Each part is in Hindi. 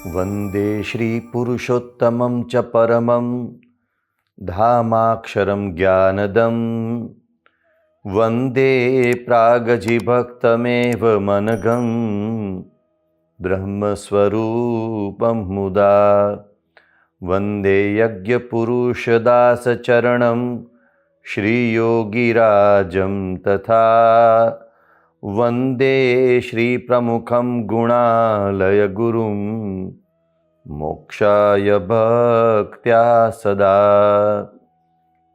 वन्दे श्रीपुरुषोत्तमं च परमं धामाक्षरं ज्ञानदं वन्दे प्रागजिभक्तमेव मनघं ब्रह्मस्वरूपं मुदा वन्दे यज्ञपुरुषदासचरणं श्रीयोगिराजं तथा वन्दे श्रीप्रमुखं गुणालयगुरुं मोक्षाय भक्त्या सदा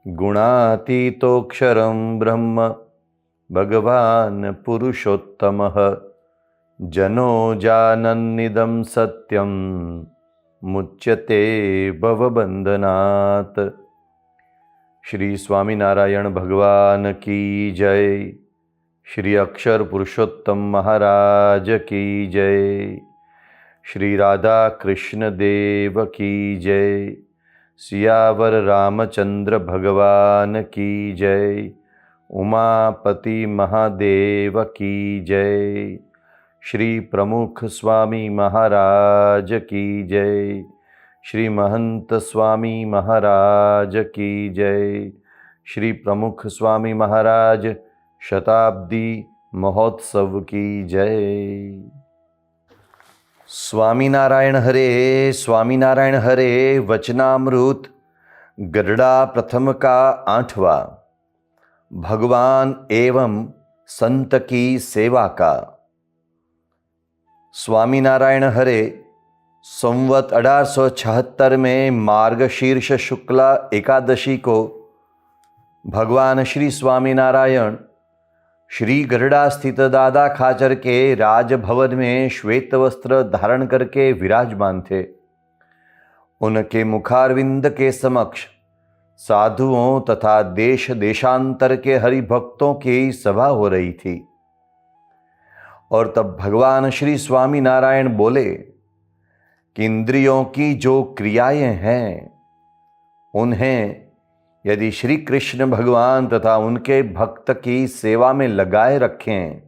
गुणातीतोऽक्षरं ब्रह्म भगवान् पुरुषोत्तमः जनो जानन्निदं सत्यं मुच्यते भवबन्धनात्। श्री स्वामीनारायण भगवान की जय। श्री अक्षर पुरुषोत्तम महाराज की जय। श्री राधा कृष्ण देव की जय। सियावर रामचंद्र भगवान की जय। उमापति महादेव की जय। श्री प्रमुख स्वामी महाराज की जय। श्री महंत स्वामी महाराज की जय। श्री प्रमुख स्वामी महाराज शताब्दी महोत्सव की जय। स्वामीनारायण हरे वचनामृत गरुड़ा प्रथम का 8वां भगवान एवं संत की सेवा का। स्वामीनारायण हरे संवत 1876 में मार्गशीर्ष शुक्ला एकादशी को भगवान श्री स्वामीनारायण श्री गरुड़ा स्थित दादा खाचर के राजभवन में श्वेत वस्त्र धारण करके विराजमान थे। उनके मुखारविंद के समक्ष साधुओं तथा देश देशांतर के हरिभक्तों की सभा हो रही थी और तब भगवान श्री स्वामीनारायण बोले कि इंद्रियों की जो क्रियाएं हैं उन्हें यदि श्री कृष्ण भगवान तथा उनके भक्त की सेवा में लगाए रखें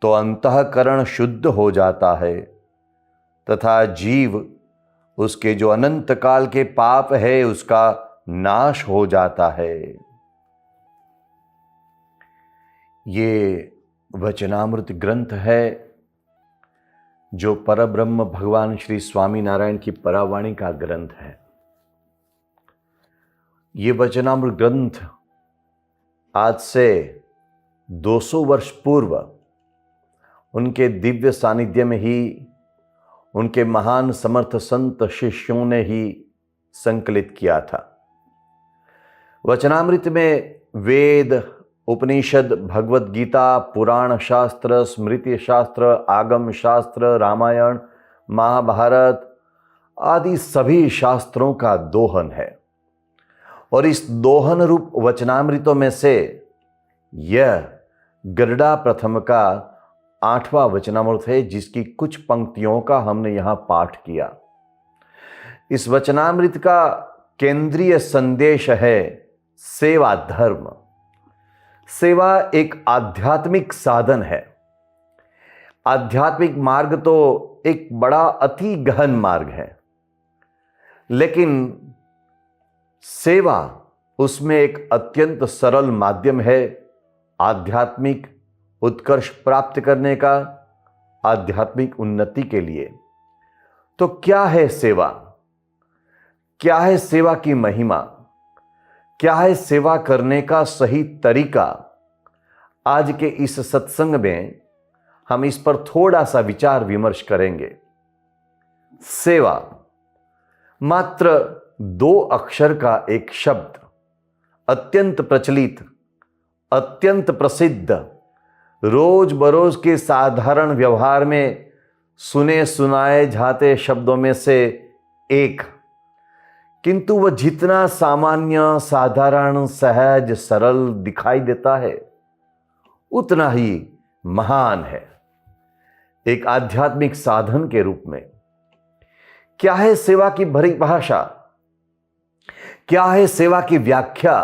तो अंतःकरण शुद्ध हो जाता है तथा जीव उसके जो अनंत काल के पाप है उसका नाश हो जाता है। ये वचनामृत ग्रंथ है जो परब्रह्म भगवान श्री स्वामीनारायण की परावाणी का ग्रंथ है। ये वचनामृत ग्रंथ आज से 200 वर्ष पूर्व उनके दिव्य सानिध्य में ही उनके महान समर्थ संत शिष्यों ने ही संकलित किया था। वचनामृत में वेद, उपनिषद, भगवत गीता, पुराण शास्त्र, स्मृति शास्त्र, आगम शास्त्र, रामायण, महाभारत आदि सभी शास्त्रों का दोहन है और इस दोहन रूप वचनामृतों में से यह गरुड़ा प्रथम का 8वां वचनामृत है जिसकी कुछ पंक्तियों का हमने यहां पाठ किया। इस वचनामृत का केंद्रीय संदेश है सेवा धर्म। सेवा एक आध्यात्मिक साधन है। आध्यात्मिक मार्ग तो एक बड़ा अति गहन मार्ग है, लेकिन सेवा उसमें एक अत्यंत सरल माध्यम है आध्यात्मिक उत्कर्ष प्राप्त करने का, आध्यात्मिक उन्नति के लिए। तो क्या है सेवा? क्या है सेवा की महिमा? क्या है सेवा करने का सही तरीका? आज के इस सत्संग में हम इस पर थोड़ा सा विचार विमर्श करेंगे। सेवा मात्र 2 अक्षर का एक शब्द, अत्यंत प्रचलित, अत्यंत प्रसिद्ध, रोज बरोज के साधारण व्यवहार में सुने सुनाए जाते शब्दों में से एक, किंतु वह जितना सामान्य, साधारण, सहज, सरल दिखाई देता है उतना ही महान है एक आध्यात्मिक साधन के रूप में। क्या है सेवा की परिभाषा? क्या है सेवा की व्याख्या?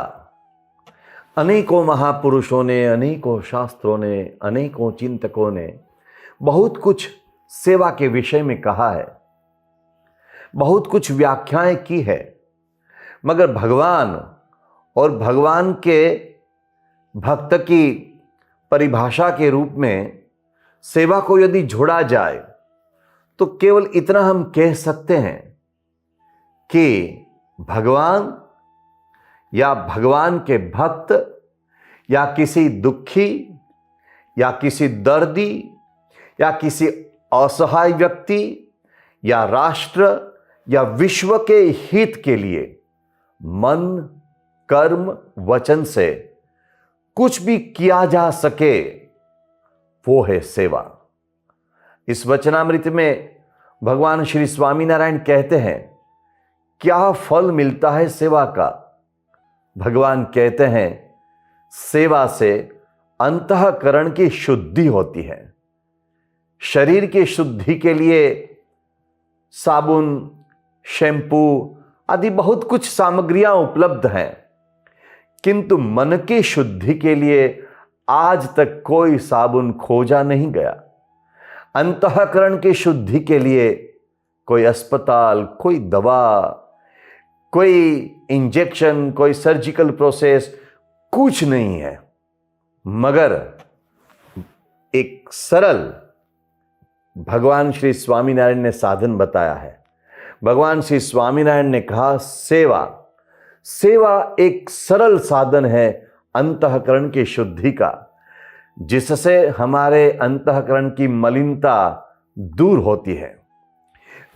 अनेकों महापुरुषों ने, अनेकों शास्त्रों ने, अनेकों चिंतकों ने बहुत कुछ सेवा के विषय में कहा है, बहुत कुछ व्याख्याएं की है, मगर भगवान और भगवान के भक्त की परिभाषा के रूप में सेवा को यदि जोड़ा जाए तो केवल इतना हम कह सकते हैं कि भगवान या भगवान के भक्त या किसी दुखी या किसी दर्दी या किसी असहाय व्यक्ति या राष्ट्र या विश्व के हित के लिए मन, कर्म, वचन से कुछ भी किया जा सके, वो है सेवा। इस वचनामृत में भगवान श्री स्वामीनारायण कहते हैं, क्या फल मिलता है सेवा का? भगवान कहते हैं, सेवा से अंतःकरण की शुद्धि होती है। शरीर की शुद्धि के लिए साबुन, शैम्पू आदि बहुत कुछ सामग्रियां उपलब्ध हैं, किंतु मन की शुद्धि के लिए आज तक कोई साबुन खोजा नहीं गया। अंतःकरण की शुद्धि के लिए कोई अस्पताल, कोई दवा, कोई इंजेक्शन, कोई सर्जिकल प्रोसेस कुछ नहीं है, मगर एक सरल भगवान श्री स्वामीनारायण ने साधन बताया है। भगवान श्री स्वामीनारायण ने कहा, सेवा एक सरल साधन है अंतःकरण की शुद्धि का, जिससे हमारे अंतःकरण की मलिनता दूर होती है।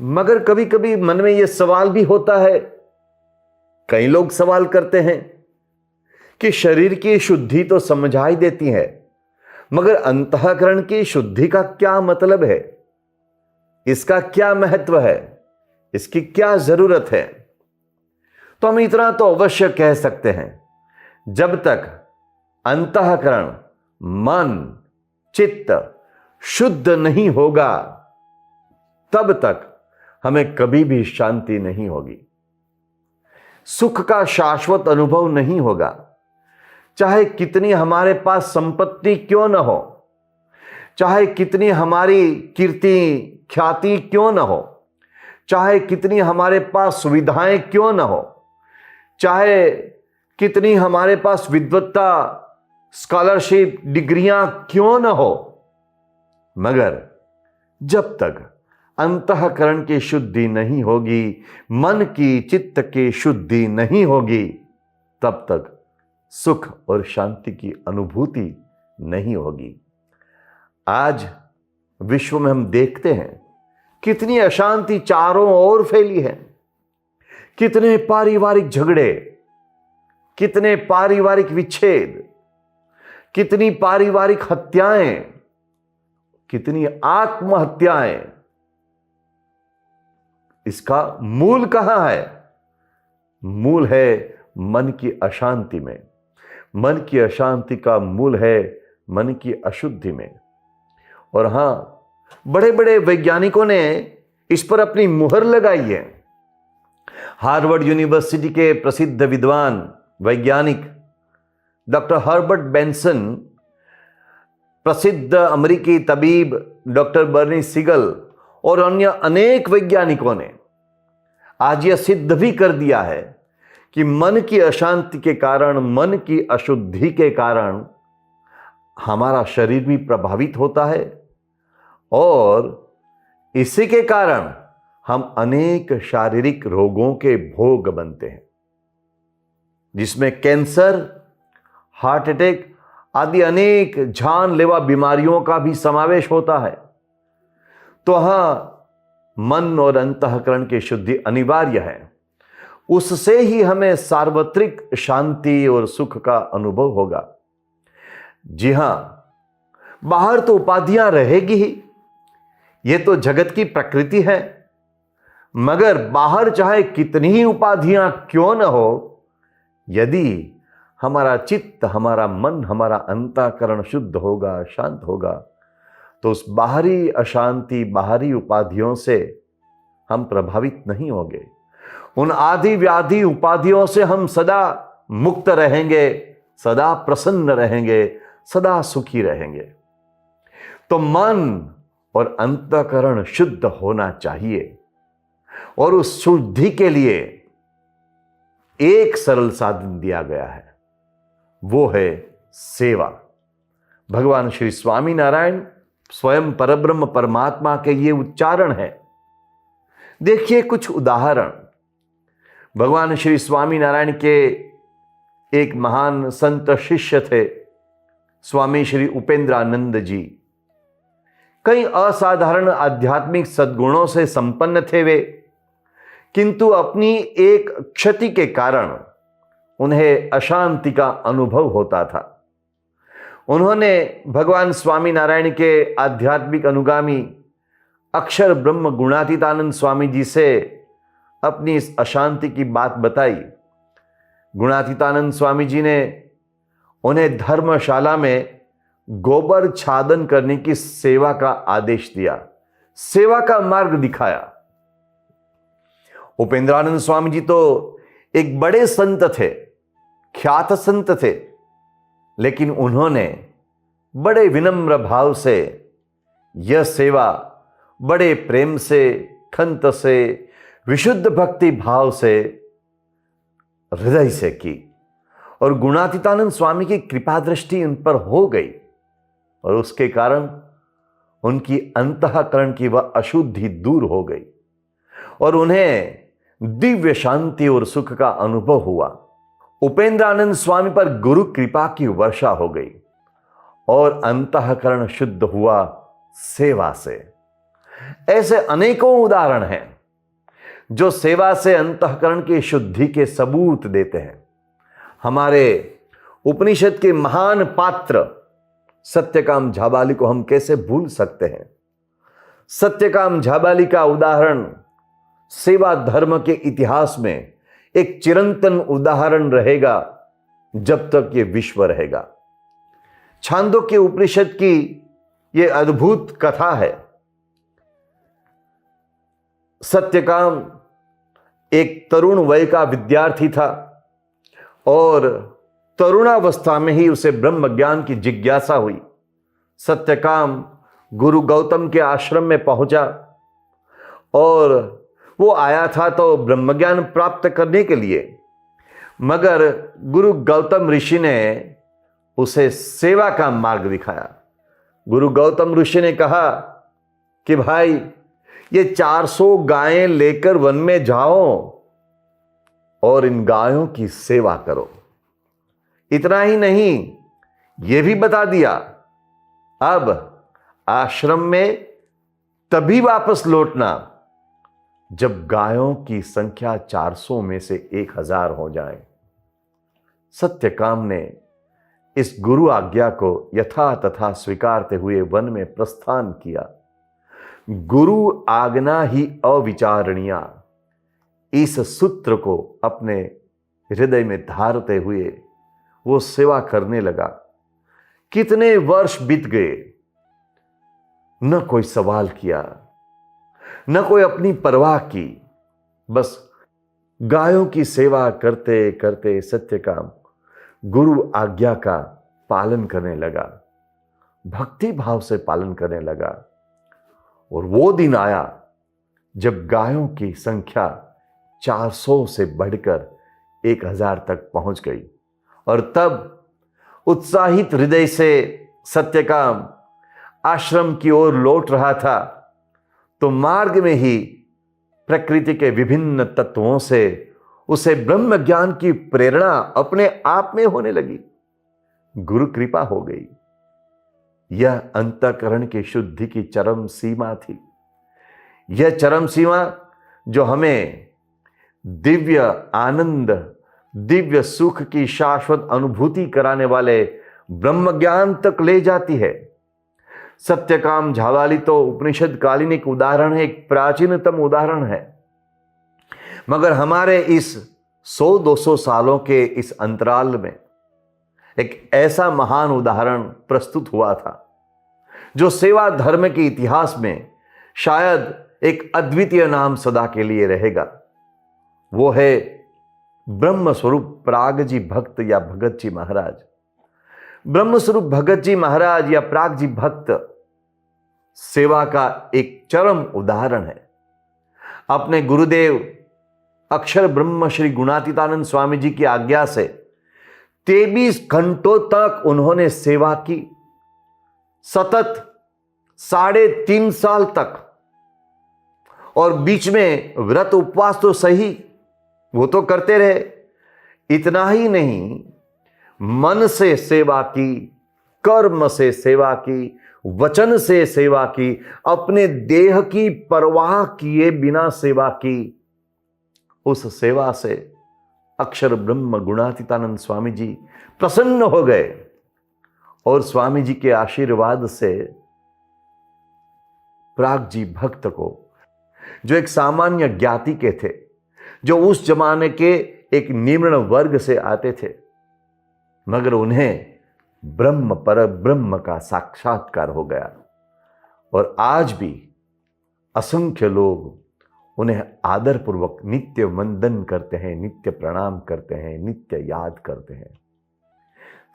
मगर कभी कभी मन में यह सवाल भी होता है, कई लोग सवाल करते हैं कि शरीर की शुद्धि तो समझाई देती है, मगर अंतःकरण की शुद्धि का क्या मतलब है? इसका क्या महत्व है? इसकी क्या जरूरत है? तो हम इतना तो अवश्य कह सकते हैं, जब तक अंतःकरण, मन, चित्त शुद्ध नहीं होगा, तब तक हमें कभी भी शांति नहीं होगी, सुख का शाश्वत अनुभव नहीं होगा। चाहे कितनी हमारे पास संपत्ति क्यों न हो, चाहे कितनी हमारी कीर्ति ख्याति क्यों न हो, चाहे कितनी हमारे पास सुविधाएं क्यों न हो, चाहे कितनी हमारे पास विद्वत्ता, स्कॉलरशिप, डिग्रियां क्यों न हो, मगर जब तक अंतःकरण की शुद्धि नहीं होगी, मन की, चित्त की शुद्धि नहीं होगी, तब तक सुख और शांति की अनुभूति नहीं होगी। आज विश्व में हम देखते हैं कितनी अशांति चारों ओर फैली है, कितने पारिवारिक झगड़े, कितने पारिवारिक विच्छेद, कितनी पारिवारिक हत्याएं, कितनी आत्महत्याएं। इसका मूल कहां है? मूल है मन की अशांति में। मन की अशांति का मूल है मन की अशुद्धि में। और हां, बड़े बड़े वैज्ञानिकों ने इस पर अपनी मुहर लगाई है। हार्वर्ड यूनिवर्सिटी के प्रसिद्ध विद्वान वैज्ञानिक डॉक्टर हर्बर्ट बेंसन, प्रसिद्ध अमेरिकी तबीब डॉक्टर बर्नी सिगल और अन्य अनेक वैज्ञानिकों ने आज यह सिद्ध भी कर दिया है कि मन की अशांति के कारण, मन की अशुद्धि के कारण हमारा शरीर भी प्रभावित होता है और इसी के कारण हम अनेक शारीरिक रोगों के भोग बनते हैं, जिसमें कैंसर, हार्ट अटैक आदि अनेक जानलेवा बीमारियों का भी समावेश होता है। तो हां, मन और अंतःकरण की शुद्धि अनिवार्य है। उससे ही हमें सार्वत्रिक शांति और सुख का अनुभव होगा। जी हां, बाहर तो उपाधियां रहेगी ही, यह तो जगत की प्रकृति है, मगर बाहर चाहे कितनी ही उपाधियां क्यों न हो, यदि हमारा चित्त, हमारा मन, हमारा अंतःकरण शुद्ध होगा, शांत होगा, तो उस बाहरी अशांति, बाहरी उपाधियों से हम प्रभावित नहीं होंगे। उन आदि व्याधि उपाधियों से हम सदा मुक्त रहेंगे, सदा प्रसन्न रहेंगे, सदा सुखी रहेंगे। तो मन और अंतःकरण शुद्ध होना चाहिए। और उस शुद्धि के लिए एक सरल साधन दिया गया है, वो है सेवा। भगवान श्री स्वामी नारायण स्वयं परब्रह्म परमात्मा के ये उच्चारण है। देखिए कुछ उदाहरण। भगवान श्री स्वामी नारायण के एक महान संत शिष्य थे, स्वामी श्री उपेंद्रानंद जी। कई असाधारण आध्यात्मिक सद्गुणों से संपन्न थे वे, किंतु अपनी एक क्षति के कारण उन्हें अशांति का अनुभव होता था। उन्होंने भगवान स्वामी नारायण के आध्यात्मिक अनुगामी अक्षर ब्रह्म गुणातीतानंद स्वामी जी से अपनी इस अशांति की बात बताई। गुणातीतानंद स्वामी जी ने उन्हें धर्मशाला में गोबर छादन करने की सेवा का आदेश दिया, सेवा का मार्ग दिखाया। उपेंद्रानंद स्वामी जी तो एक बड़े संत थे, ख्यात संत थे, लेकिन उन्होंने बड़े विनम्र भाव से यह सेवा बड़े प्रेम से, खंत से, विशुद्ध भक्ति भाव से, हृदय से की, और गुणातीतानंद स्वामी की कृपा दृष्टि उन पर हो गई, और उसके कारण उनकी अंतःकरण की वह अशुद्धि दूर हो गई और उन्हें दिव्य शांति और सुख का अनुभव हुआ। उपेंद्रानंद स्वामी पर गुरु कृपा की वर्षा हो गई और अंतःकरण शुद्ध हुआ सेवा से। ऐसे अनेकों उदाहरण हैं जो सेवा से अंतःकरण की शुद्धि के सबूत देते हैं। हमारे उपनिषद के महान पात्र सत्यकाम झाबाली को हम कैसे भूल सकते हैं। सत्यकाम झाबाली का उदाहरण सेवा धर्म के इतिहास में एक चिरंतन उदाहरण रहेगा जब तक ये विश्व रहेगा। छांदोग्य उपनिषद की ये अद्भुत कथा है। सत्यकाम एक तरुण वय का विद्यार्थी था और तरुणावस्था में ही उसे ब्रह्म ज्ञान की जिज्ञासा हुई। सत्यकाम गुरु गौतम के आश्रम में पहुंचा और वो आया था तो ब्रह्म ज्ञान प्राप्त करने के लिए, मगर गुरु गौतम ऋषि ने उसे सेवा का मार्ग दिखाया। गुरु गौतम ऋषि ने कहा कि भाई ये 400 गायें लेकर वन में जाओ और इन गायों की सेवा करो। इतना ही नहीं, यह भी बता दिया अब आश्रम में तभी वापस लौटना जब गायों की संख्या 400 में से 1000 हो जाए। सत्यकाम ने इस गुरु आज्ञा को यथा तथा स्वीकारते हुए वन में प्रस्थान किया। गुरु आज्ञा ही अविचारणीय, इस सूत्र को अपने हृदय में धारते हुए वो सेवा करने लगा। कितने वर्ष बीत गए, न कोई सवाल किया, न कोई अपनी परवाह की, बस गायों की सेवा करते करते सत्यकाम गुरु आज्ञा का पालन करने लगा, भक्ति भाव से पालन करने लगा। और वो दिन आया जब गायों की संख्या 400 से बढ़कर 1000 तक पहुंच गई, और तब उत्साहित हृदय से सत्यकाम आश्रम की ओर लौट रहा था तो मार्ग में ही प्रकृति के विभिन्न तत्वों से उसे ब्रह्म ज्ञान की प्रेरणा अपने आप में होने लगी। गुरु कृपा हो गई। यह अंतःकरण की शुद्धि की चरम सीमा थी। यह चरम सीमा जो हमें दिव्य आनंद, दिव्य सुख की शाश्वत अनुभूति कराने वाले ब्रह्म ज्ञान तक ले जाती है। सत्यकाम झाबाली तो उपनिषद कालीन एक उदाहरण है, एक प्राचीनतम उदाहरण है, मगर हमारे इस 100-200 सालों के इस अंतराल में एक ऐसा महान उदाहरण प्रस्तुत हुआ था जो सेवा धर्म के इतिहास में शायद एक अद्वितीय नाम सदा के लिए रहेगा। वो है ब्रह्म स्वरूप प्राग जी भक्त या भगत जी महाराज। ब्रह्म स्वरूप भगत जी महाराज या प्राग जी भक्त सेवा का एक चरम उदाहरण है। अपने गुरुदेव अक्षर ब्रह्म श्री गुणातीतानंद स्वामी जी की आज्ञा से 23 घंटों तक उन्होंने सेवा की, सतत 3.5 साल तक। और बीच में व्रत उपवास तो सही, वो तो करते रहे। इतना ही नहीं, मन से सेवा की, कर्म से सेवा की, वचन से सेवा की, अपने देह की परवाह किए बिना सेवा की। उस सेवा से अक्षर ब्रह्म गुणातीतानंद स्वामी जी प्रसन्न हो गए और स्वामी जी के आशीर्वाद से प्राग जी भक्त को, जो एक सामान्य ज्ञाति के थे, जो उस जमाने के एक निम्न वर्ग से आते थे, मगर उन्हें ब्रह्म पर ब्रह्म का साक्षात्कार हो गया। और आज भी असंख्य लोग उन्हें आदरपूर्वक नित्य वंदन करते हैं, नित्य प्रणाम करते हैं, नित्य याद करते हैं।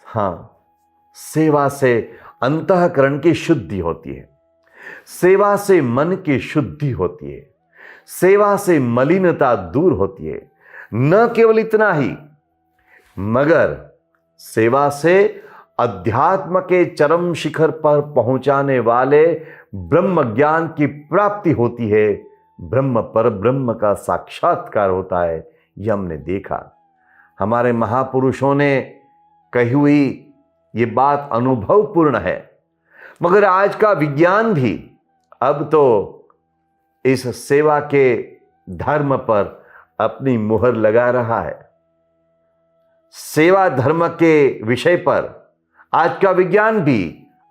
हाँ, सेवा से अंतःकरण की शुद्धि होती है, सेवा से मन की शुद्धि होती है, सेवा से मलिनता दूर होती है। न केवल इतना ही, मगर सेवा से अध्यात्म के चरम शिखर पर पहुंचाने वाले ब्रह्म ज्ञान की प्राप्ति होती है, ब्रह्म पर ब्रह्म का साक्षात्कार होता है। यह हमने देखा। हमारे महापुरुषों ने कही हुई ये बात अनुभवपूर्ण है, मगर आज का विज्ञान भी अब तो इस सेवा के धर्म पर अपनी मुहर लगा रहा है। सेवा धर्म के विषय पर आज का विज्ञान भी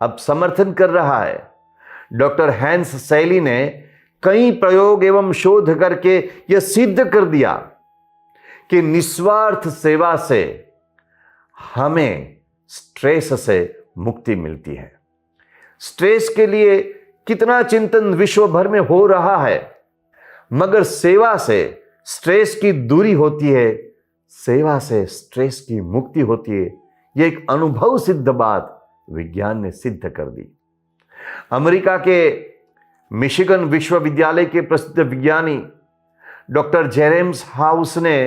अब समर्थन कर रहा है। डॉक्टर हैंस सैली ने कई प्रयोग एवं शोध करके यह सिद्ध कर दिया कि निस्वार्थ सेवा से हमें स्ट्रेस से मुक्ति मिलती है। स्ट्रेस के लिए कितना चिंतन विश्व भर में हो रहा है, मगर सेवा से स्ट्रेस की दूरी होती है, सेवा से स्ट्रेस की मुक्ति होती है। यह एक अनुभव सिद्ध बात विज्ञान ने सिद्ध कर दी। अमेरिका के मिशिगन विश्वविद्यालय के प्रसिद्ध विज्ञानी डॉक्टर जेरेम्स हाउस ने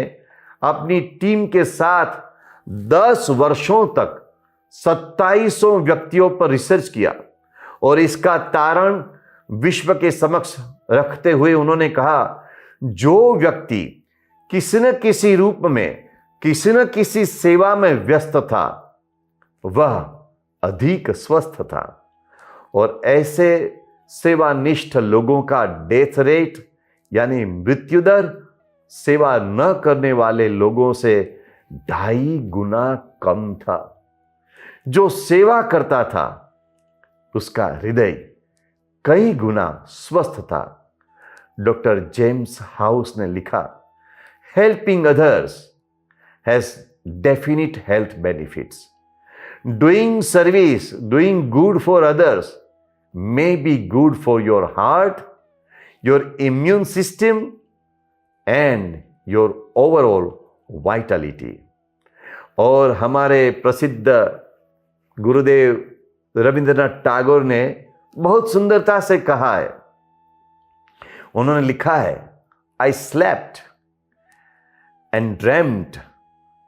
अपनी टीम के साथ 10 वर्षों तक 2700 व्यक्तियों पर रिसर्च किया और इसका तारण विश्व के समक्ष रखते हुए उन्होंने कहा, जो व्यक्ति किसी न किसी रूप में किसी न किसी सेवा में व्यस्त था, वह अधिक स्वस्थ था। और ऐसे सेवानिष्ठ लोगों का डेथ रेट यानी मृत्यु दर सेवा न करने वाले लोगों से 2.5 गुना कम था। जो सेवा करता था उसका हृदय कई गुना स्वस्थ था। डॉक्टर जेम्स हाउस ने लिखा, helping others has definite health benefits. Doing service, doing good for others may be good for your heart, your immune system and your overall vitality। और हमारे प्रसिद्ध गुरुदेव रविंद्रनाथ टैगोर ने बहुत सुंदरता से कहा है, उन्होंने लिखा है, I slept and dreamt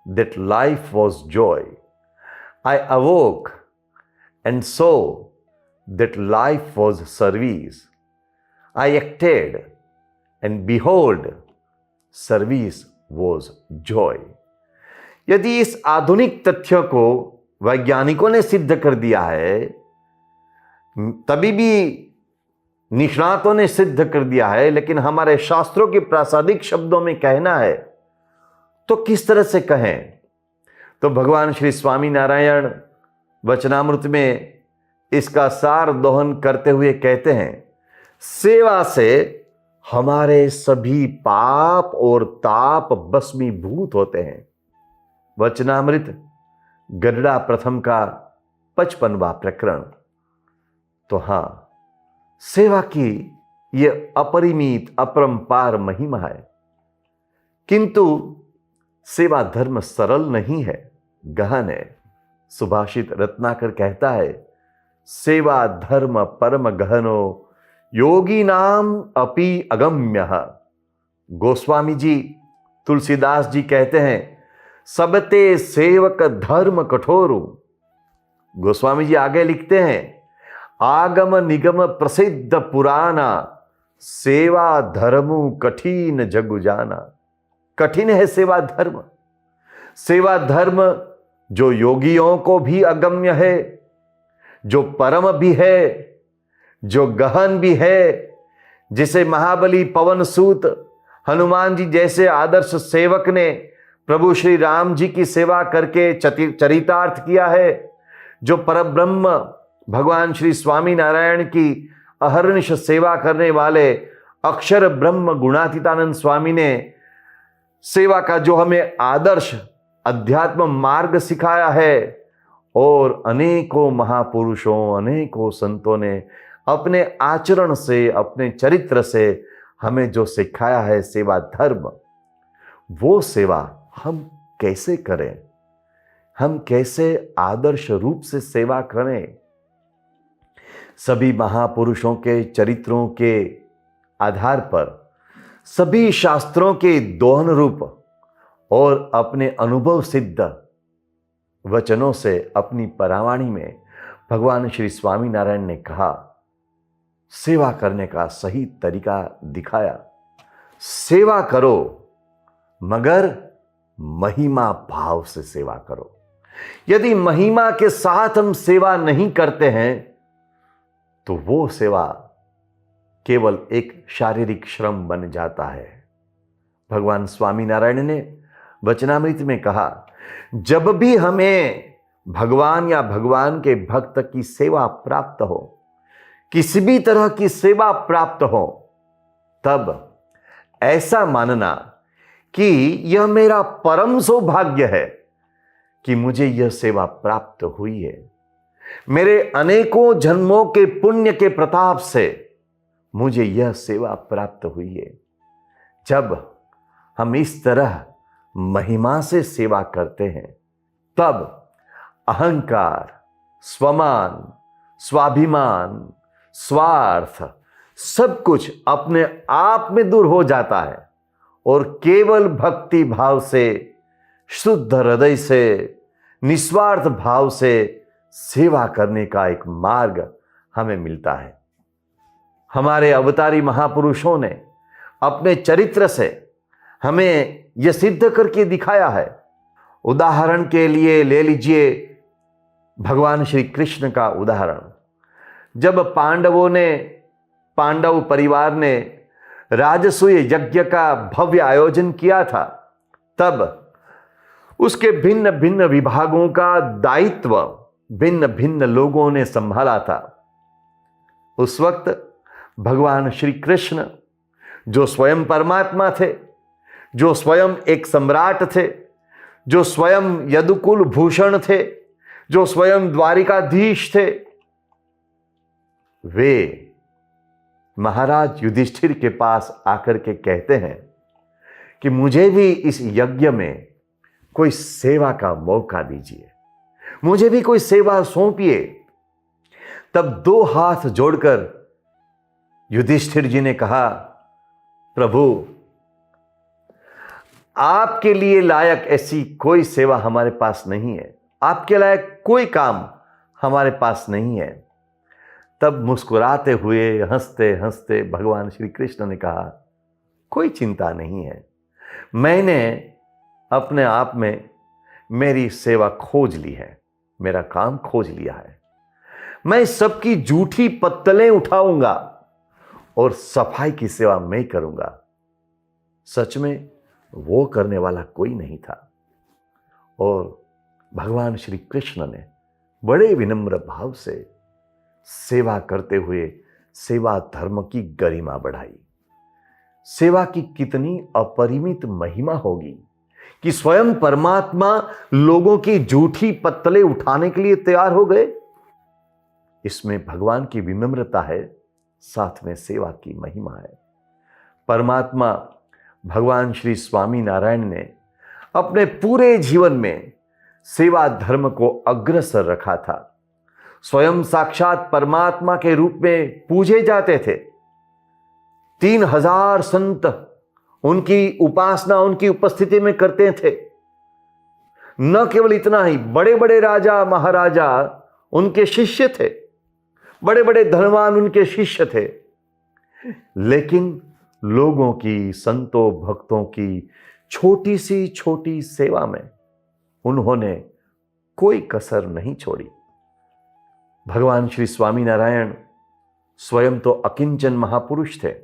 that life was joy. I awoke and saw that life was service. I acted and behold, service was joy। यदि इस आधुनिक तथ्य को वैज्ञानिकों ने सिद्ध कर दिया है, तभी भी निष्णातों ने सिद्ध कर दिया है, लेकिन हमारे शास्त्रों के प्रासादिक शब्दों में कहना है तो किस तरह से कहें? तो भगवान श्री स्वामी नारायण वचनामृत में इसका सार दोहन करते हुए कहते हैं, सेवा से हमारे सभी पाप और ताप भस्मीभूत होते हैं। वचनामृत गरुड़ा प्रथम का 55वां प्रकरण। तो हां, सेवा की यह अपरिमित अपरंपार महिमा है, किंतु सेवा धर्म सरल नहीं है, गहन है। सुभाषित रत्नाकर कहता है, सेवा धर्म परम गहनो योगी नाम अपि अगम्य। गोस्वामी जी, तुलसीदास जी कहते हैं, सबते सेवक धर्म कठोरु। गोस्वामी जी आगे लिखते हैं, आगम निगम प्रसिद्ध पुराना, सेवा धर्मु कठिन जगु जाना। कठिन है सेवा धर्म। सेवा धर्म जो योगियों को भी अगम्य है, जो परम भी है, जो गहन भी है, जिसे महाबली पवन सूत हनुमान जी जैसे आदर्श सेवक ने प्रभु श्री राम जी की सेवा करके चरितार्थ किया है, जो परब्रह्म भगवान श्री स्वामी नारायण की अहर्निश सेवा करने वाले अक्षर ब्रह्म गुणातीतानंद स्वामी ने सेवा का जो हमें आदर्श अध्यात्म मार्ग सिखाया है, और अनेकों महापुरुषों, अनेकों संतों ने अपने आचरण से, अपने चरित्र से हमें जो सिखाया है सेवा धर्म, वो सेवा हम कैसे करें, हम कैसे आदर्श रूप से सेवा करें। सभी महापुरुषों के चरित्रों के आधार पर, सभी शास्त्रों के दोहन रूप और अपने अनुभव सिद्ध वचनों से अपनी परावाणी में भगवान श्री स्वामी नारायण ने कहा, सेवा करने का सही तरीका दिखाया। सेवा करो मगर महिमा भाव से सेवा करो। यदि महिमा के साथ हम सेवा नहीं करते हैं तो वो सेवा केवल एक शारीरिक श्रम बन जाता है। भगवान स्वामी नारायण ने वचनामृत में कहा, जब भी हमें भगवान या भगवान के भक्त की सेवा प्राप्त हो, किसी भी तरह की सेवा प्राप्त हो, तब ऐसा मानना कि यह मेरा परम सौभाग्य है कि मुझे यह सेवा प्राप्त हुई है। मेरे अनेकों जन्मों के पुण्य के प्रताप से मुझे यह सेवा प्राप्त हुई है। जब हम इस तरह महिमा से सेवा करते हैं, तब अहंकार, स्वमान, स्वाभिमान, स्वार्थ सब कुछ अपने आप में दूर हो जाता है और केवल भक्ति भाव से, शुद्ध हृदय से, निस्वार्थ भाव से सेवा करने का एक मार्ग हमें मिलता है। हमारे अवतारी महापुरुषों ने अपने चरित्र से हमें यह सिद्ध करके दिखाया है। उदाहरण के लिए ले लीजिए भगवान श्री कृष्ण का उदाहरण। जब पांडव परिवार ने राजसूय यज्ञ का भव्य आयोजन किया था, तब उसके भिन्न भिन्न विभागों का दायित्व भिन्न भिन्न लोगों ने संभाला था। उस वक्त भगवान श्री कृष्ण, जो स्वयं परमात्मा थे, जो स्वयं एक सम्राट थे, जो स्वयं यदुकुल भूषण थे, जो स्वयं द्वारिकाधीश थे, वे महाराज युधिष्ठिर के पास आकर के कहते हैं कि मुझे भी इस यज्ञ में कोई सेवा का मौका दीजिए, मुझे भी कोई सेवा सौंपिए। तब दो हाथ जोड़कर युधिष्ठिर जी ने कहा, प्रभु, आपके लिए लायक ऐसी कोई सेवा हमारे पास नहीं है, आपके लायक कोई काम हमारे पास नहीं है। तब मुस्कुराते हुए, हंसते हंसते भगवान श्री कृष्ण ने कहा, कोई चिंता नहीं है, मैंने अपने आप में मेरी सेवा खोज ली है, मेरा काम खोज लिया है। मैं सबकी जूठी पत्तलें उठाऊंगा और सफाई की सेवा मैं करूंगा। सच में वो करने वाला कोई नहीं था। और भगवान श्री कृष्ण ने बड़े विनम्र भाव से सेवा करते हुए सेवा धर्म की गरिमा बढ़ाई। सेवा की कितनी अपरिमित महिमा होगी कि स्वयं परमात्मा लोगों की जूठी पत्तलें उठाने के लिए तैयार हो गए। इसमें भगवान की विनम्रता है, साथ में सेवा की महिमा है। परमात्मा भगवान श्री स्वामी नारायण ने अपने पूरे जीवन में सेवा धर्म को अग्रसर रखा था। स्वयं साक्षात परमात्मा के रूप में पूजे जाते थे। 3000 संत उनकी उपासना उनकी उपस्थिति में करते थे। न केवल इतना ही, बड़े बड़े राजा महाराजा उनके शिष्य थे, बड़े बड़े धनवान उनके शिष्य थे। लेकिन लोगों की, संतों भक्तों की छोटी सी छोटी सेवा में उन्होंने कोई कसर नहीं छोड़ी। भगवान श्री स्वामीनारायण स्वयं तो अकिंचन महापुरुष थे,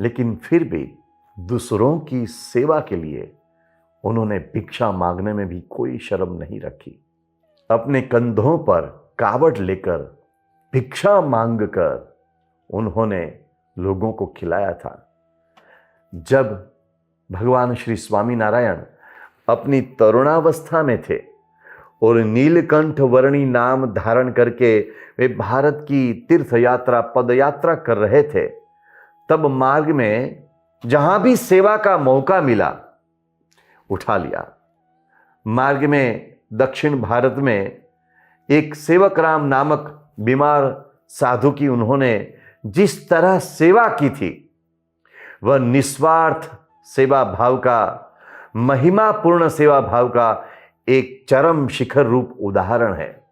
लेकिन फिर भी दूसरों की सेवा के लिए उन्होंने भिक्षा मांगने में भी कोई शर्म नहीं रखी। अपने कंधों पर कावड़ लेकर भिक्षा मांगकर उन्होंने लोगों को खिलाया था। जब भगवान श्री स्वामीनारायण अपनी तरुणावस्था में थे और नीलकंठ वर्णी नाम धारण करके वे भारत की तीर्थ यात्रा, पद यात्रा कर रहे थे, तब मार्ग में जहां भी सेवा का मौका मिला उठा लिया। मार्ग में दक्षिण भारत में एक सेवक राम नामक बीमार साधु की उन्होंने जिस तरह सेवा की थी, वह निस्वार्थ सेवा भाव का, महिमापूर्ण सेवा भाव का एक चरम शिखर रूप उदाहरण है।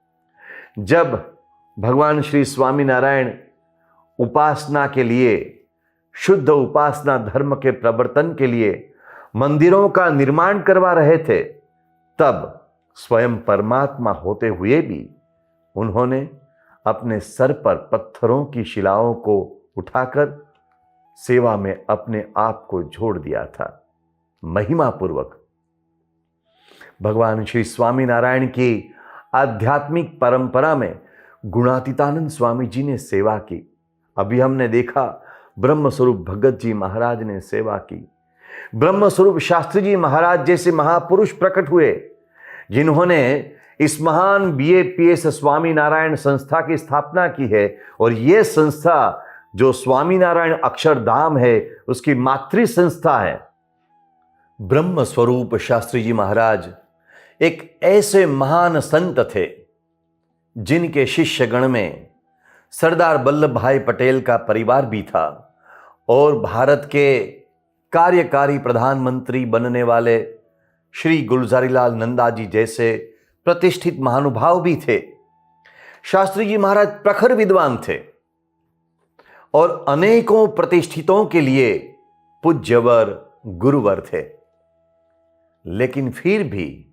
जब भगवान श्री स्वामीनारायण उपासना के लिए, शुद्ध उपासना धर्म के प्रवर्तन के लिए मंदिरों का निर्माण करवा रहे थे, तब स्वयं परमात्मा होते हुए भी उन्होंने अपने सर पर पत्थरों की शिलाओं को उठाकर सेवा में अपने आप को जोड़ दिया था। महिमा पूर्वक भगवान श्री स्वामीनारायण की आध्यात्मिक परंपरा में गुणातीतानंद स्वामी जी ने सेवा की। अभी हमने देखा ब्रह्म स्वरूप भगत जी महाराज ने सेवा की। ब्रह्म स्वरूप शास्त्री जी महाराज जैसे महापुरुष प्रकट हुए, जिन्होंने इस महान BAPS स्वामीनारायण संस्था की स्थापना की है। और यह संस्था जो स्वामीनारायण अक्षरधाम है, उसकी मातृ संस्था है। ब्रह्म स्वरूप शास्त्री जी महाराज एक ऐसे महान संत थे जिनके शिष्यगण में सरदार वल्लभ भाई पटेल का परिवार भी था और भारत के कार्यकारी प्रधानमंत्री बनने वाले श्री गुलजारीलाल नंदा जी जैसे प्रतिष्ठित महानुभाव भी थे। शास्त्री जी महाराज प्रखर विद्वान थे और अनेकों प्रतिष्ठितों के लिए पूज्यवर, गुरुवर थे। लेकिन फिर भी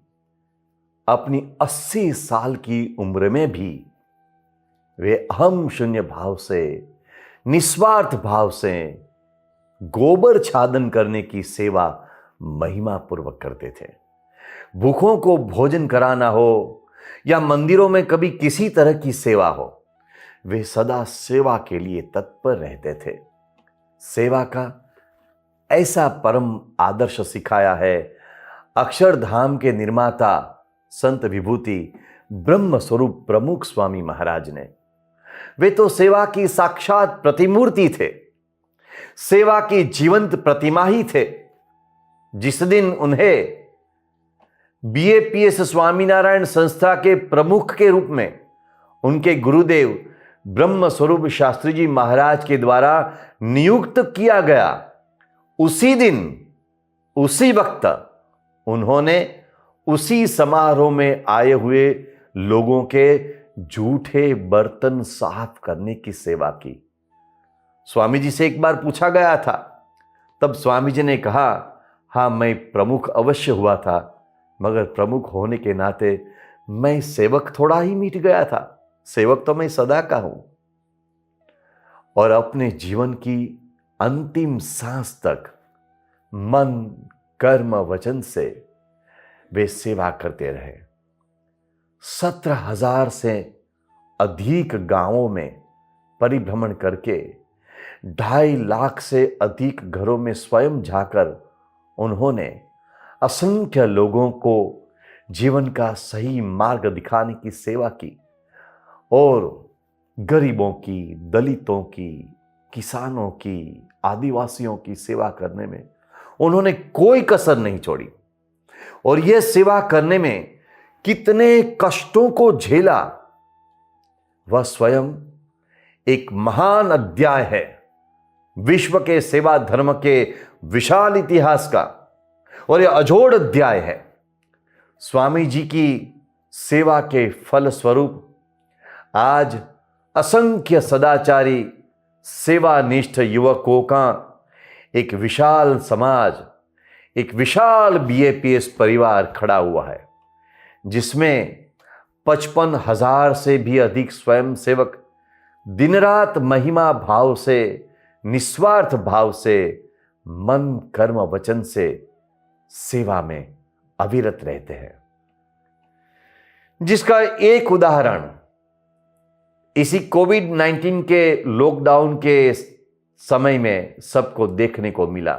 अपनी 80 साल की उम्र में भी वे अहम शून्य भाव से, निस्वार्थ भाव से गोबर छादन करने की सेवा महिमा पूर्वक करते थे। भूखों को भोजन कराना हो या मंदिरों में कभी किसी तरह की सेवा हो, वे सदा सेवा के लिए तत्पर रहते थे। सेवा का ऐसा परम आदर्श सिखाया है अक्षरधाम के निर्माता संत विभूति ब्रह्म स्वरूप प्रमुख स्वामी महाराज ने। वे तो सेवा की साक्षात प्रतिमूर्ति थे, सेवा की जीवंत प्रतिमा ही थे। जिस दिन उन्हें BAPS स्वामीनारायण संस्था के प्रमुख के रूप में उनके गुरुदेव ब्रह्म स्वरूप शास्त्री जी महाराज के द्वारा नियुक्त किया गया, उसी दिन, उसी वक्त उन्होंने उसी समारोह में आए हुए लोगों के जूठे बर्तन साफ करने की सेवा की। स्वामी जी से एक बार पूछा गया था, तब स्वामी जी ने कहा, हाँ मैं प्रमुख अवश्य हुआ था, मगर प्रमुख होने के नाते मैं सेवक थोड़ा ही मिट गया था। सेवक तो मैं सदा का हूं। और अपने जीवन की अंतिम सांस तक मन, कर्म, वचन से वे सेवा करते रहे। 17,000 से अधिक गांवों में परिभ्रमण करके 2.5 लाख से अधिक घरों में स्वयं जाकर उन्होंने असंख्य लोगों को जीवन का सही मार्ग दिखाने की सेवा की और गरीबों की, दलितों की, किसानों की, आदिवासियों की सेवा करने में उन्होंने कोई कसर नहीं छोड़ी। और यह सेवा करने में कितने कष्टों को झेला, वह स्वयं एक महान अध्याय है विश्व के सेवा धर्म के विशाल इतिहास का और यह अजोड़ अध्याय है। स्वामी जी की सेवा के फल स्वरूप आज असंख्य सदाचारी सेवानिष्ठ युवकों का एक विशाल समाज, एक विशाल बीएपीएस परिवार खड़ा हुआ है, जिसमें 55,000 से भी अधिक स्वयंसेवक दिन रात महिमा भाव से, निस्वार्थ भाव से, मन कर्म वचन से सेवा में अविरत रहते हैं, जिसका एक उदाहरण इसी कोविड-19 के लॉकडाउन के समय में सबको देखने को मिला।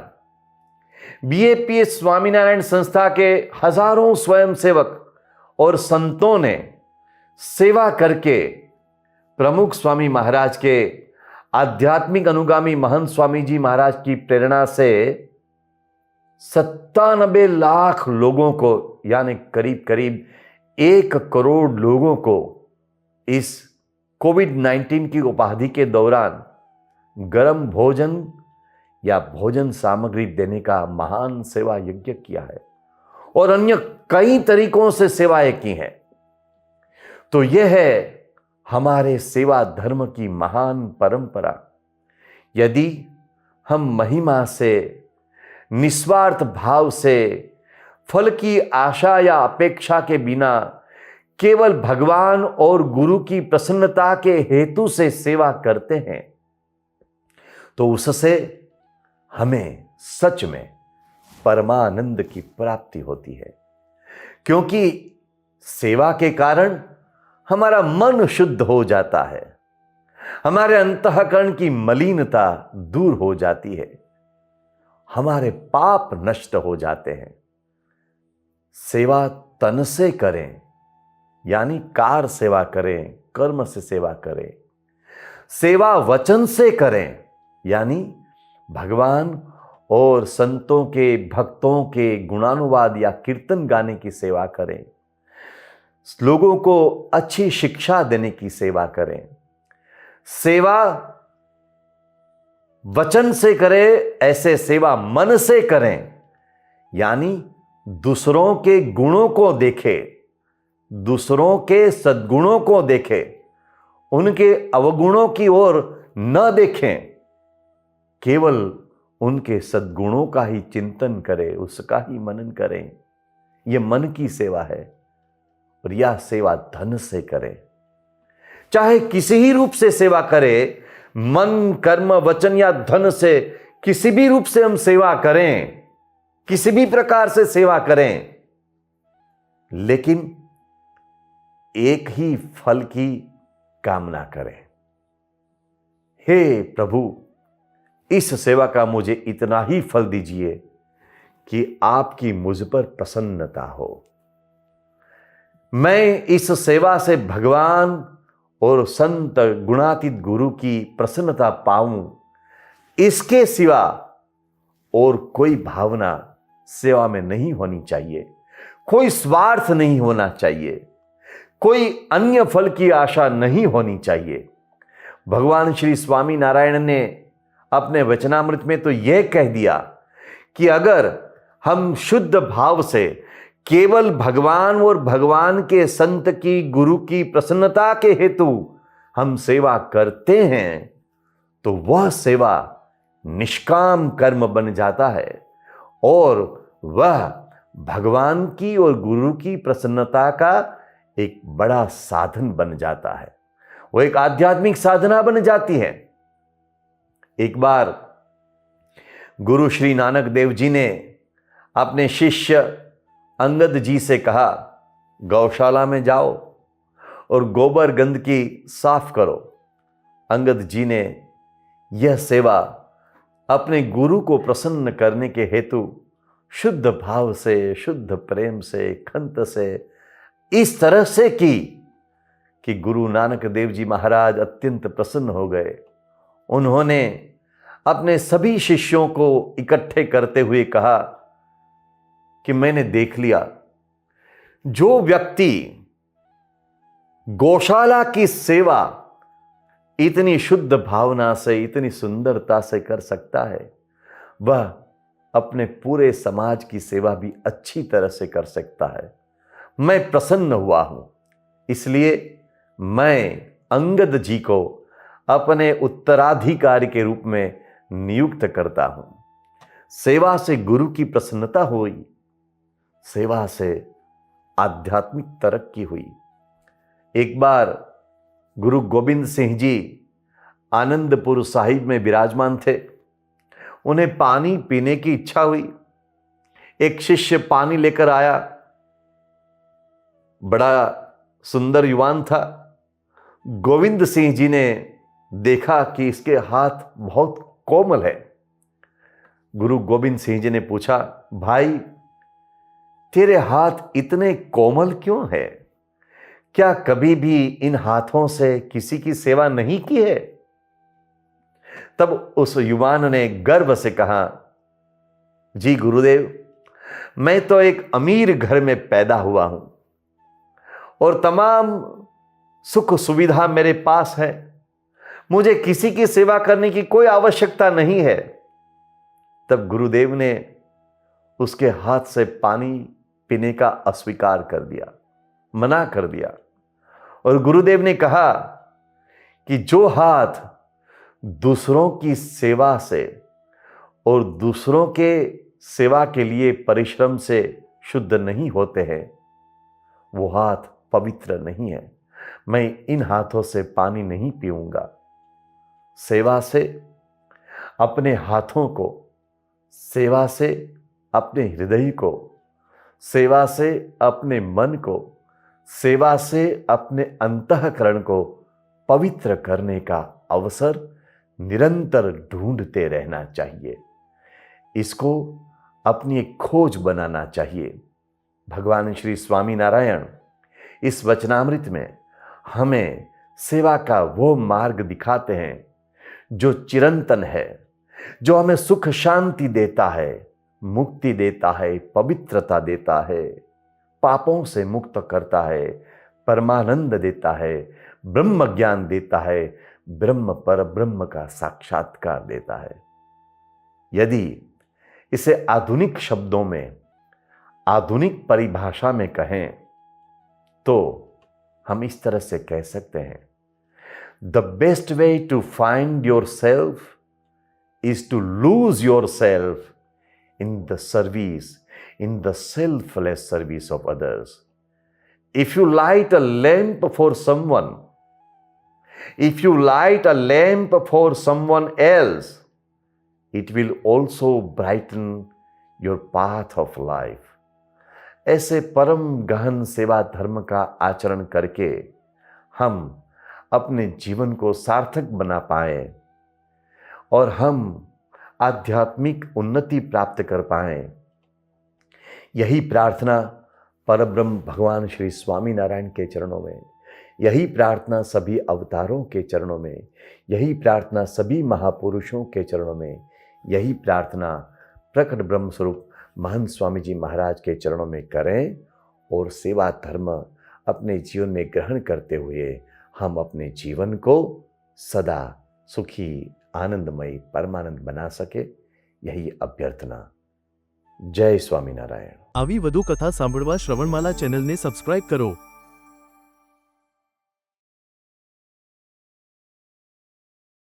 बीएपीएस स्वामीनारायण संस्था के हजारों स्वयंसेवक और संतों ने सेवा करके प्रमुख स्वामी महाराज के आध्यात्मिक अनुगामी महंत स्वामी जी महाराज की प्रेरणा से 97 लाख लोगों को, यानी करीब करीब 1 करोड़ लोगों को इस कोविड-19 की उपाधि के दौरान गर्म भोजन या भोजन सामग्री देने का महान सेवा यज्ञ किया है और अन्य कई तरीकों से सेवाएं की हैं। तो यह है हमारे सेवा धर्म की महान परंपरा। यदि हम महिमा से, निस्वार्थ भाव से, फल की आशा या अपेक्षा के बिना केवल भगवान और गुरु की प्रसन्नता के हेतु से सेवा करते हैं, तो उससे हमें सच में परमानंद की प्राप्ति होती है, क्योंकि सेवा के कारण हमारा मन शुद्ध हो जाता है, हमारे अंतःकरण की मलिनता दूर हो जाती है, हमारे पाप नष्ट हो जाते हैं। सेवा तन से करें, यानी कार सेवा करें, कर्म से सेवा करें। सेवा वचन से करें, यानी भगवान और संतों के, भक्तों के गुणानुवाद या कीर्तन गाने की सेवा करें। लोगों को अच्छी शिक्षा देने की सेवा करें। सेवा वचन से करें, ऐसे सेवा मन से करें, यानी दूसरों के गुणों को देखें, दूसरों के सद्गुणों को देखें, उनके अवगुणों की ओर न देखें, केवल उनके सद्गुणों का ही चिंतन करें, उसका ही मनन करें। यह मन की सेवा है और यह सेवा धन से करें। चाहे किसी ही रूप से सेवा करें, मन कर्म वचन या धन से, किसी भी रूप से हम सेवा करें, किसी भी प्रकार से सेवा करें, लेकिन एक ही फल की कामना करें। हे प्रभु, इस सेवा का मुझे इतना ही फल दीजिए कि आपकी मुझ पर प्रसन्नता हो। मैं इस सेवा से भगवान और संत गुणातीत गुरु की प्रसन्नता पाऊं, इसके सिवा और कोई भावना सेवा में नहीं होनी चाहिए, कोई स्वार्थ नहीं होना चाहिए, कोई अन्य फल की आशा नहीं होनी चाहिए। भगवान श्री स्वामी नारायण ने अपने वचनामृत में तो यह कह दिया कि अगर हम शुद्ध भाव से केवल भगवान और भगवान के संत की, गुरु की प्रसन्नता के हेतु हम सेवा करते हैं, तो वह सेवा निष्काम कर्म बन जाता है और वह भगवान की और गुरु की प्रसन्नता का एक बड़ा साधन बन जाता है, वो एक आध्यात्मिक साधना बन जाती है। एक बार गुरु श्री नानक देव जी ने अपने शिष्य अंगद जी से कहा, गौशाला में जाओ और गोबर गंदगी साफ करो। अंगद जी ने यह सेवा अपने गुरु को प्रसन्न करने के हेतु शुद्ध भाव से, शुद्ध प्रेम से, खंत से इस तरह से की कि गुरु नानक देव जी महाराज अत्यंत प्रसन्न हो गए। उन्होंने अपने सभी शिष्यों को इकट्ठे करते हुए कहा कि मैंने देख लिया, जो व्यक्ति गौशाला की सेवा इतनी शुद्ध भावना से, इतनी सुंदरता से कर सकता है, वह अपने पूरे समाज की सेवा भी अच्छी तरह से कर सकता है। मैं प्रसन्न हुआ हूं, इसलिए मैं अंगद जी को अपने उत्तराधिकारी के रूप में नियुक्त करता हूं। सेवा से गुरु की प्रसन्नता हुई, सेवा से आध्यात्मिक तरक्की हुई। एक बार गुरु गोविंद सिंह जी आनंदपुर साहिब में विराजमान थे। उन्हें पानी पीने की इच्छा हुई। एक शिष्य पानी लेकर आया, बड़ा सुंदर युवान था। गोविंद सिंह जी ने देखा कि इसके हाथ बहुत कोमल है। गुरु गोविंद सिंह जी ने पूछा, भाई तेरे हाथ इतने कोमल क्यों है? क्या कभी भी इन हाथों से किसी की सेवा नहीं की है? तब उस युवान ने गर्व से कहा, जी गुरुदेव, मैं तो एक अमीर घर में पैदा हुआ हूं और तमाम सुख सुविधा मेरे पास है। मुझे किसी की सेवा करने की कोई आवश्यकता नहीं है। तब गुरुदेव ने उसके हाथ से पानी पीने का अस्वीकार कर दिया, मना कर दिया। और गुरुदेव ने कहा कि जो हाथ दूसरों की सेवा से और दूसरों के सेवा के लिए परिश्रम से शुद्ध नहीं होते हैं, वो हाथ पवित्र नहीं है। मैं इन हाथों से पानी नहीं पीऊंगा। सेवा से अपने हाथों को, सेवा से अपने हृदय को, सेवा से अपने मन को, सेवा से अपने अंतःकरण को पवित्र करने का अवसर निरंतर ढूंढते रहना चाहिए। इसको अपनी एक खोज बनाना चाहिए। भगवान श्री स्वामी नारायण इस वचनामृत में हमें सेवा का वो मार्ग दिखाते हैं जो चिरंतन है, जो हमें सुख शांति देता है, मुक्ति देता है, पवित्रता देता है, पापों से मुक्त करता है, परमानंद देता है, ब्रह्म ज्ञान देता है, ब्रह्म पर ब्रह्म का साक्षात्कार देता है। यदि इसे आधुनिक शब्दों में, आधुनिक परिभाषा में कहें तो हम इस तरह से कह सकते हैं, the best way to find yourself is to lose yourself in the service, in the selfless service of others. If you light a lamp for someone, if you light a lamp for someone else, it will also brighten your path of life. ऐसे परम गहन सेवा धर्म का आचरण करके हम अपने जीवन को सार्थक बना पाए और हम आध्यात्मिक उन्नति प्राप्त कर पाए। यही प्रार्थना परब्रह्म भगवान श्री स्वामी नारायण के चरणों में, यही प्रार्थना सभी अवतारों के चरणों में, यही प्रार्थना सभी महापुरुषों के चरणों में, यही प्रार्थना प्रकट ब्रह्म स्वरूप महंत स्वामी जी महाराज के चरणों में करें और सेवा धर्म अपने जीवन में ग्रहण करते हुए हम अपने जीवन को सदा सुखी, आनंदमयी, परमानंद बना सके, यही अभ्यर्थना। जय स्वामीनारायण। આવી વધુ કથા સાંભળવા શ્રવણમાલા ચેનલને સબસ્ક્રાઇબ કરો।